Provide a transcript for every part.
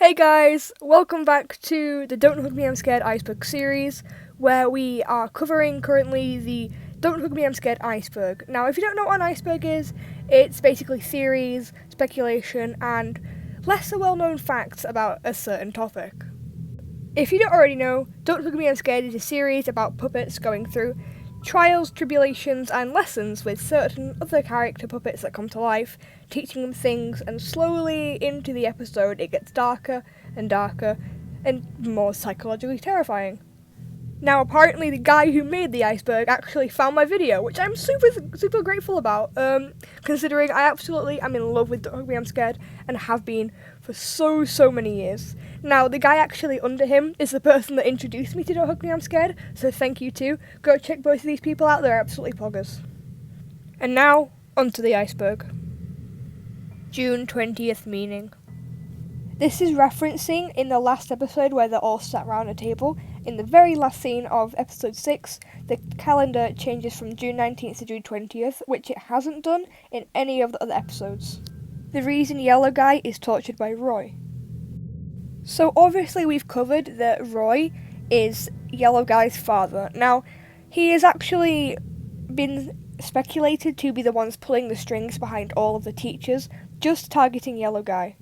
Hey guys, welcome back to the Don't Hug Me I'm Scared Iceberg series, where we are covering currently the Don't Hug Me I'm Scared Iceberg. Now, if you don't know what an iceberg is, it's basically theories, speculation, and lesser well-known facts about a certain topic. If you don't already know, Don't Hug Me I'm Scared is a series about puppets going through trials, tribulations, and lessons with certain other character puppets that come to life, teaching them things, and slowly into the episode it gets darker and darker and more psychologically terrifying. Now, apparently the guy who made the iceberg actually found my video, which I'm super grateful about, considering I absolutely am in love with Don't Hug Me I'm Scared and have been for so many years. Now, the guy actually under him is the person that introduced me to Don't Hug Me I'm Scared, so thank you too. Go check both of these people out, they're absolutely poggers. And now, onto the iceberg. June 20th meaning. This is referencing in the last episode where they're all sat around a table. In the very last scene of episode 6, the calendar changes from June 19th to June 20th, which it hasn't done in any of the other episodes. The reason Yellow Guy is tortured by Roy. So obviously we've covered that Roy is Yellow Guy's father. Now, he has actually been speculated to be the ones pulling the strings behind all of the teachers, just targeting Yellow Guy.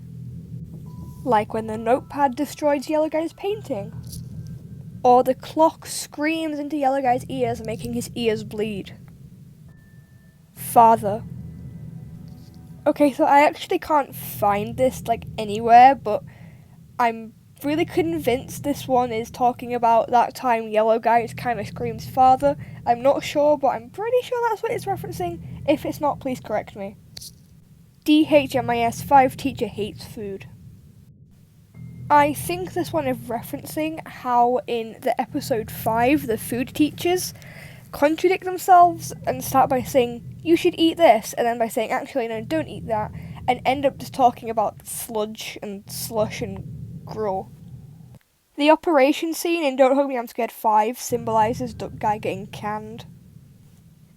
Like when the notepad destroys Yellow Guy's painting. Or the clock screams into Yellow Guy's ears, making his ears bleed. Father. Okay, so I actually can't find this, anywhere, but I'm really convinced this one is talking about that time Yellow Guy kind of screams father. I'm not sure, but I'm pretty sure that's what it's referencing. If it's not, please correct me. DHMIS 5 teacher hates food. I think this one is referencing how in the episode 5 the food teachers contradict themselves and start by saying you should eat this and then by saying actually no, don't eat that, and end up just talking about sludge and slush and gruel. The operation scene in Don't Hug Me I'm Scared 5 symbolises Duck Guy getting canned.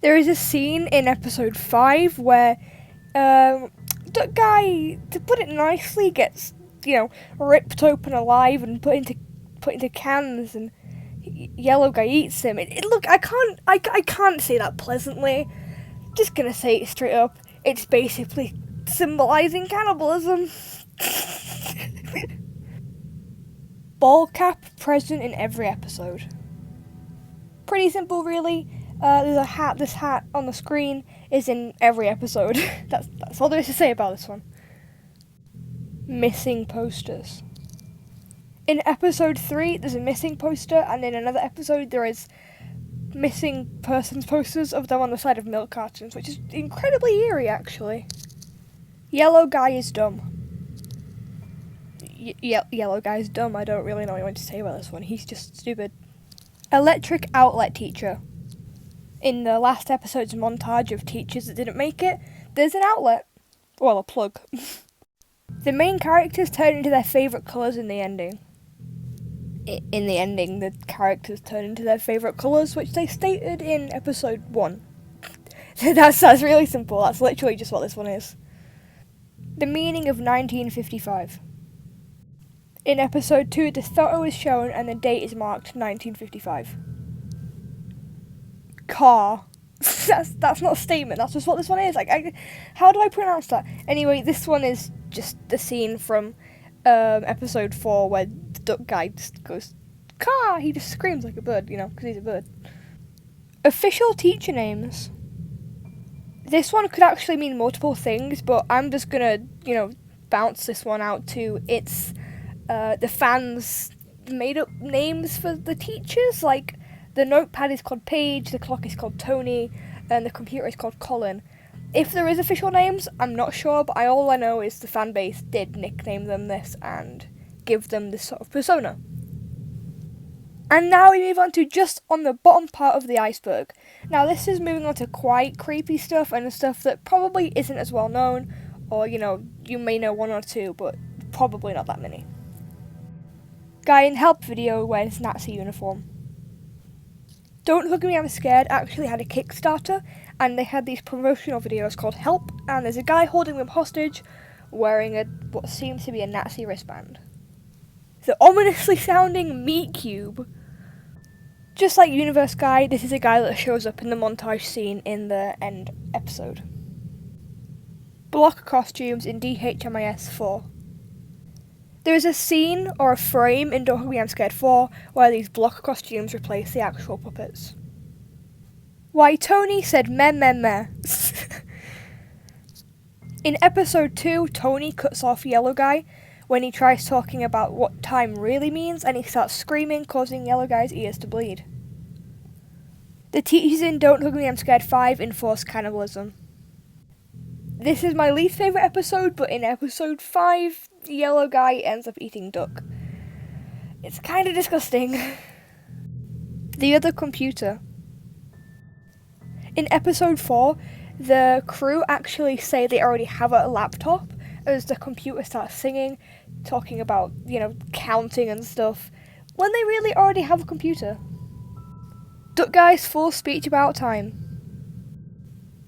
There is a scene in episode 5 where Duck Guy, to put it nicely, gets ripped open alive and put into cans, and Yellow Guy eats him. Look, I can't say that pleasantly. Just gonna say it straight up. It's basically symbolising cannibalism. Ball cap present in every episode. Pretty simple, really. There's a hat. This hat on the screen is in every episode. That's all there is to say about this one. Missing posters. In episode 3, there's a missing poster, and in another episode, there is missing persons posters of them on the side of milk cartons, which is incredibly eerie, actually. Yellow Guy is dumb. Yellow Guy's dumb. I don't really know what to say about this one. He's just stupid. Electric outlet teacher. In the last episode's montage of teachers that didn't make it, there's an outlet. Well, a plug. The main characters turn into their favourite colours in the ending. In the ending, the characters turn into their favourite colours, which they stated in episode 1. That's really simple. That's literally just what this one is. The meaning of 1955. In episode 2, the photo is shown and the date is marked 1955. Car. That's not a statement, that's just what this one is. How do I pronounce that? Anyway, this one is just the scene from episode 4 where the Duck Guy just goes, car! He just screams like a bird, because he's a bird. Official teacher names. This one could actually mean multiple things, but I'm just gonna, bounce this one out to it's the fans made up names for the teachers. The notepad is called Paige, the clock is called Tony, and the computer is called Colin. If there is official names, I'm not sure, but all I know is the fan base did nickname them this and give them this sort of persona. And now we move on to just on the bottom part of the iceberg. Now this is moving on to quite creepy stuff and stuff that probably isn't as well known, or you may know one or two, but probably not that many. Guy in Help video wears Nazi uniform. Don't Hug Me I'm Scared actually had a Kickstarter, and they had these promotional videos called Help, and there's a guy holding them hostage wearing what seems to be a Nazi wristband. the ominously sounding meat cube. Just like Universe Guy, this is a guy that shows up in the montage scene in the end episode. Block costumes in DHMIS 4. There is a scene or a frame in Don't Hug Me I'm Scared 4 where these block costumes replace the actual puppets. Why Tony said meh meh meh. In episode 2, Tony cuts off Yellow Guy when he tries talking about what time really means, and he starts screaming, causing Yellow Guy's ears to bleed. The teachers in Don't Hug Me I'm Scared 5 enforce cannibalism. This is my least favourite episode, but in episode 5, Yellow Guy ends up eating duck. It's kind of disgusting. The other computer. In episode 4, the crew actually say they already have a laptop as the computer starts singing, talking about, counting and stuff, when they really already have a computer. Duck Guy's full speech about time.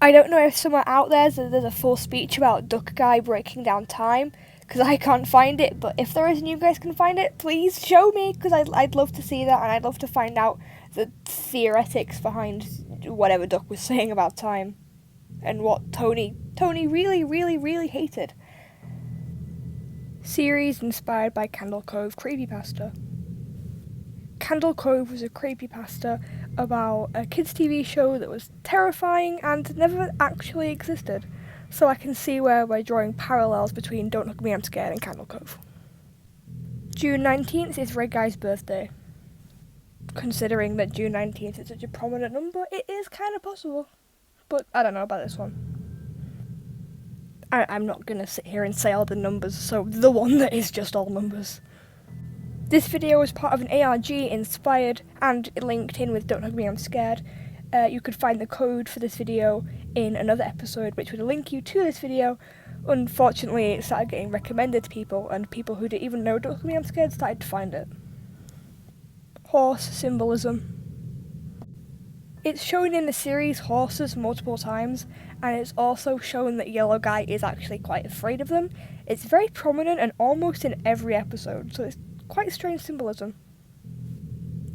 I don't know if somewhere out there's a full speech about Duck Guy breaking down time, because I can't find it, but if there is and you guys can find it, please show me, because I'd love to see that, and I'd love to find out the theoretics behind whatever Duck was saying about time, and what Tony really, really, really hated. Series inspired by Candle Cove creepypasta. Candle Cove was a creepypasta about a kids' TV show that was terrifying and never actually existed, so I can see where we're drawing parallels between Don't Hug Me I'm Scared and Candle Cove. June 19th is Red Guy's birthday. Considering that June 19th is such a prominent number, it is kind of possible, but I don't know about this one. I'm not going to sit here and say all the numbers, so the one that is just all numbers. This video was part of an ARG inspired and linked in with Don't Hug Me I'm Scared. You could find the code for this video in another episode which would link you to this video. Unfortunately, it started getting recommended to people, and people who didn't even know Don't Hug Me I'm Scared started to find it. Horse symbolism. It's shown in the series horses multiple times, and it's also shown that Yellow Guy is actually quite afraid of them. It's very prominent and almost in every episode, so it's quite strange symbolism.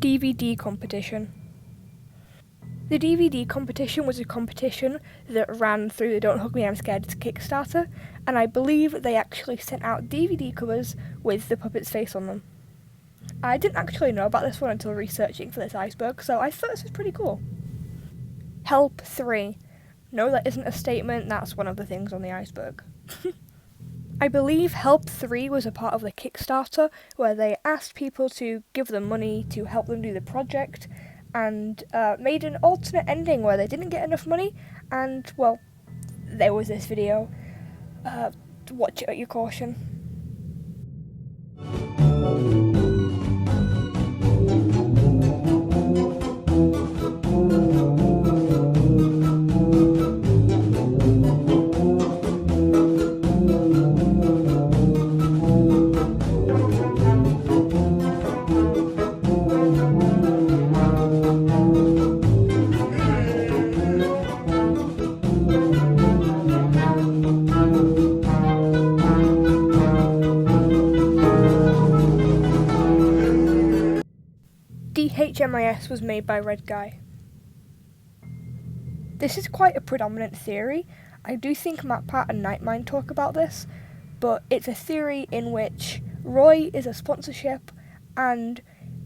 DVD competition. The DVD competition was a competition that ran through the Don't Hug Me I'm Scared Kickstarter, and I believe they actually sent out DVD covers with the puppet's face on them. I didn't actually know about this one until researching for this iceberg, so I thought this was pretty cool. Help 3. No, that isn't a statement, that's one of the things on the iceberg. I believe Help 3 was a part of the Kickstarter where they asked people to give them money to help them do the project, and made an alternate ending where they didn't get enough money, and, well, there was this video. Watch it at your caution. DHMIS was made by Red Guy. This is quite a predominant theory. I do think MatPat and Nightmind talk about this, but it's a theory in which Roy is a sponsorship and,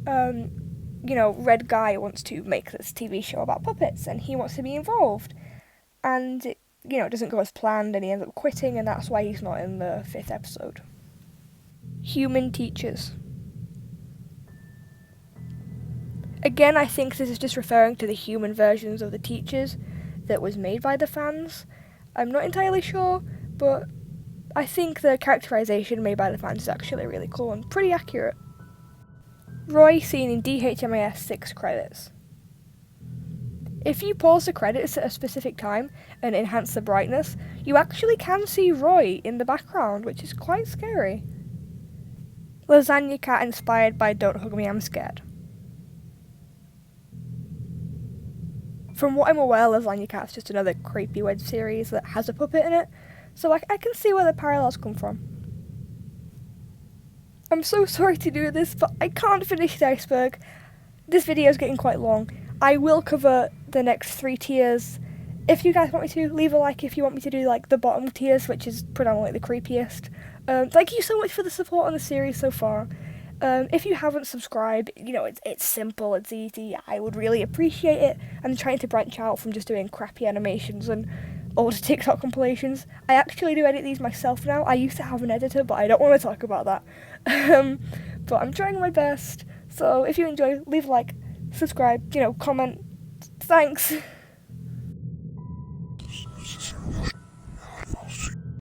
Red Guy wants to make this TV show about puppets and he wants to be involved. And, it doesn't go as planned and he ends up quitting, and that's why he's not in the 5th episode. Human teachers. Again, I think this is just referring to the human versions of the teachers that was made by the fans. I'm not entirely sure, but I think the characterization made by the fans is actually really cool and pretty accurate. Roy seen in DHMIS 6 credits. If you pause the credits at a specific time and enhance the brightness, you actually can see Roy in the background, which is quite scary. Lasagna Cat inspired by Don't Hug Me I'm Scared. From what I'm aware, Lasagna Cat's just another creepy web series that has a puppet in it, so I can see where the parallels come from. I'm so sorry to do this, but I can't finish the iceberg. This video is getting quite long. I will cover the next 3 tiers. If you guys want me to, leave a like if you want me to do like the bottom tiers, which is predominantly the creepiest. Thank you so much for the support on the series so far. If you haven't subscribed, you know, it's simple, it's easy, I would really appreciate it. I'm trying to branch out from just doing crappy animations and older TikTok compilations. I actually do edit these myself now. I used to have an editor, but I don't want to talk about that. But I'm trying my best, so if you enjoy, leave a like, subscribe, you know, comment. Thanks!